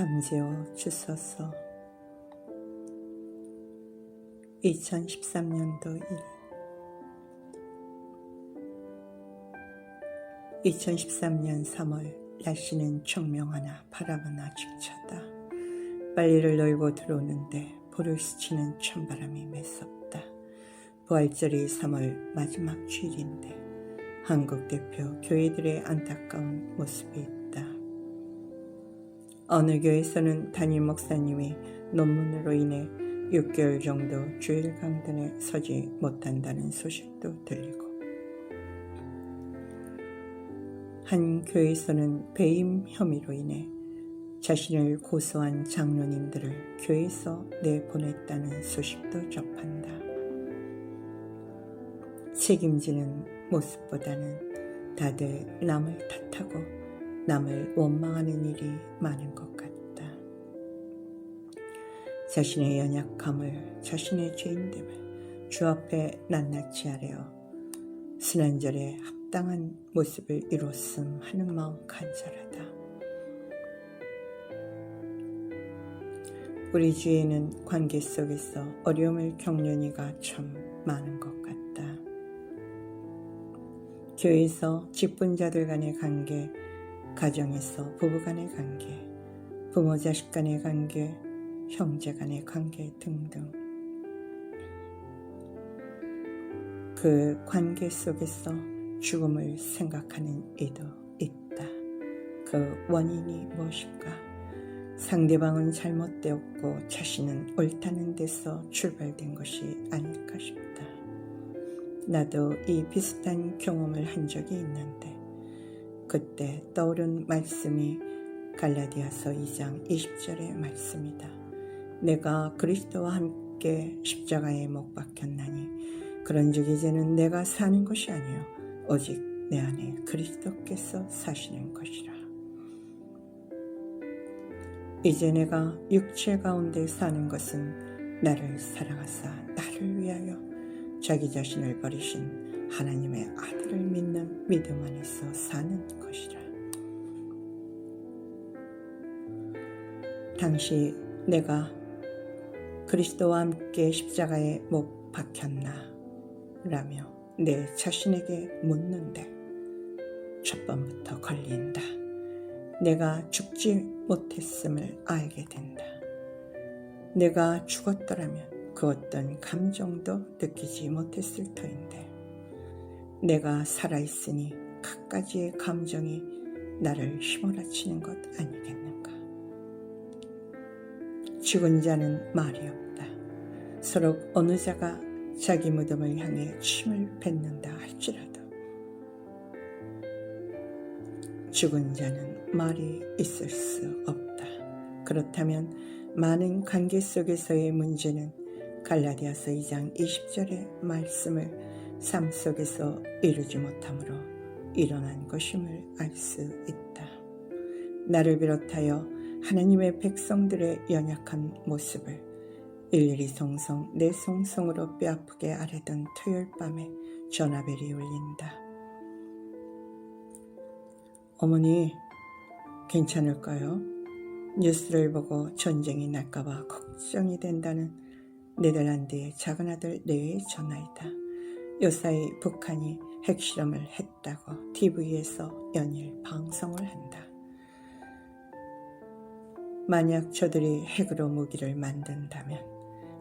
잠재워 주소서. 2013년도 2013년 3월 날씨는 총명하나 바람은 아직 차다. 빨리를 놀고 들어오는데 볼을 스치는 찬바람이 매섭다. 부활절이 3월 마지막 주일인데 한국 대표 교회들의 안타까운 모습이 있다. 어느 교회에서는 담임 목사님이 논문으로 인해 6개월 정도 주일 강단에 서지 못한다는 소식도 들리고, 한 교회에서는 배임 혐의로 인해 자신을 고소한 장로님들을 교회에서 내보냈다는 소식도 접한다. 책임지는 모습보다는 다들 남을 탓하고 남을 원망하는 일이 많은 것 같다. 자신의 연약함을, 자신의 죄인됨을 주 앞에 낱낱이 아뢰어 순환절에 합당한 모습을 이뤘음 하는 마음 간절하다. 우리 주위에는 관계 속에서 어려움을 겪는 이가 참 많은 것 같다. 교회에서 직분자들 간의 관계, 가정에서 부부 간의 관계, 부모 자식 간의 관계, 형제 간의 관계 등등. 그 관계 속에서 죽음을 생각하는 이도 있다. 그 원인이 무엇일까? 상대방은 잘못되었고 자신은 옳다는 데서 출발된 것이 아닐까 싶다. 나도 이 비슷한 경험을 한 적이 있는데, 그때 떠오른 말씀이 갈라디아서 2장 20절의 말씀이다. 내가 그리스도와 함께 십자가에 못 박혔나니 그런즉 이제는 내가 사는 것이 아니요 오직 내 안에 그리스도께서 사시는 것이라. 이제 내가 육체 가운데 사는 것은 나를 사랑하사 나를 위하여 자기 자신을 버리신 하나님의 아들을 믿는 믿음 안에서 사는 것이라. 당시 내가 그리스도와 함께 십자가에 못 박혔나? 라며 내 자신에게 묻는데 첫 번부터 걸린다. 내가 죽지 못했음을 알게 된다. 내가 죽었더라면 그 어떤 감정도 느끼지 못했을 터인데, 내가 살아있으니 갖가지의 감정이 나를 휘몰아치는 것 아니겠는가. 죽은 자는 말이 없다. 서로 어느 자가 자기 무덤을 향해 침을 뱉는다 할지라도 죽은 자는 말이 있을 수 없다. 그렇다면 많은 관계 속에서의 문제는 갈라디아서 2장 20절의 말씀을 삶 속에서 이루지 못함으로 일어난 것임을 알 수 있다. 나를 비롯하여 하나님의 백성들의 연약한 모습을 일일이 송송 내 송송으로 뼈아프게 아뢰던 토요일 밤에 전화벨이 울린다. 어머니, 괜찮을까요? 뉴스를 보고 전쟁이 날까봐 걱정이 된다는 네덜란드의 작은 아들 네의 전화이다. 요사이 북한이 핵실험을 했다고 TV에서 연일 방송을 한다. 만약 저들이 핵으로 무기를 만든다면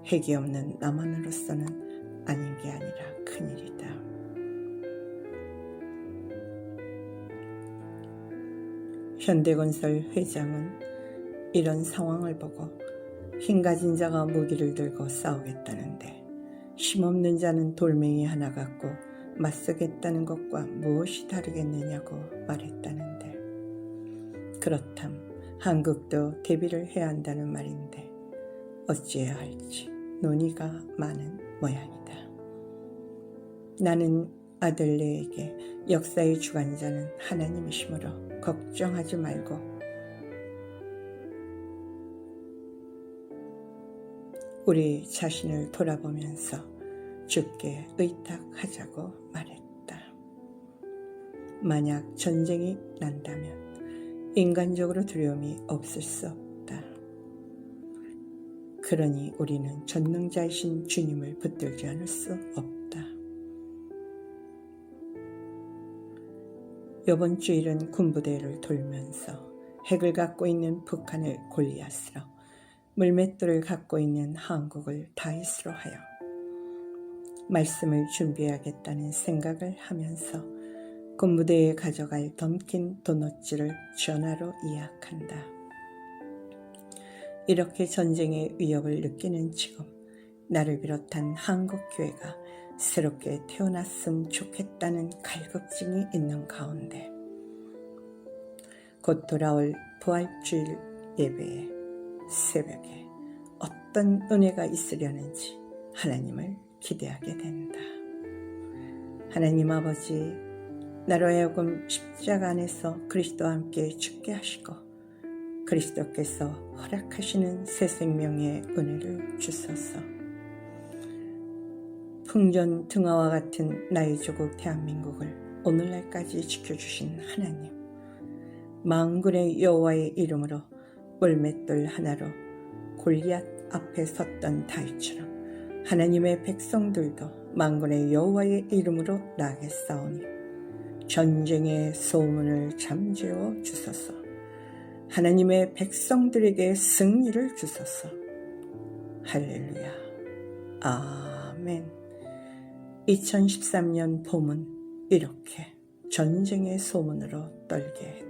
핵이 없는 남한으로서는 아닌 게 아니라 큰일이다. 현대건설 회장은 이런 상황을 보고 힘 가진 자가 무기를 들고 싸우겠다는데 힘없는 자는 돌멩이 하나 갖고 맞서겠다는 것과 무엇이 다르겠느냐고 말했다는데, 그렇담 한국도 대비를 해야 한다는 말인데 어찌해야 할지 논의가 많은 모양이다. 나는 아들 네에게 역사의 주관자는 하나님이시므로 걱정하지 말고 우리 자신을 돌아보면서 주께 의탁하자고 말했다. 만약 전쟁이 난다면 인간적으로 두려움이 없을 수 없다. 그러니 우리는 전능자이신 주님을 붙들지 않을 수 없다. 이번 주일은 군부대를 돌면서 핵을 갖고 있는 북한을 골리앗으로, 물맷돌을 갖고 있는 한국을 다윗으로 하여 말씀을 준비하겠다는 생각을 하면서 군부대에 가져갈 던킨 도넛지를 전화로 예약한다. 이렇게 전쟁의 위협을 느끼는 지금 나를 비롯한 한국교회가 새롭게 태어났으면 좋겠다는 갈급증이 있는 가운데 곧 돌아올 부활주일 예배에 새벽에 어떤 은혜가 있으려는지 하나님을 기대하게 된다. 하나님 아버지, 나로 하여금 십자가 안에서 그리스도와 함께 죽게 하시고 그리스도께서 허락하시는 새 생명의 은혜를 주소서. 풍전등화와 같은 나의 조국 대한민국을 오늘날까지 지켜주신 하나님, 만군의 여호와의 이름으로 물맷돌 하나로 골리앗 앞에 섰던 다윗처럼 하나님의 백성들도 만군의 여호와의 이름으로 나아가사오니 전쟁의 소문을 잠재워 주소서. 하나님의 백성들에게 승리를 주소서. 할렐루야. 아멘. 2013년 봄은 이렇게 전쟁의 소문으로 떨게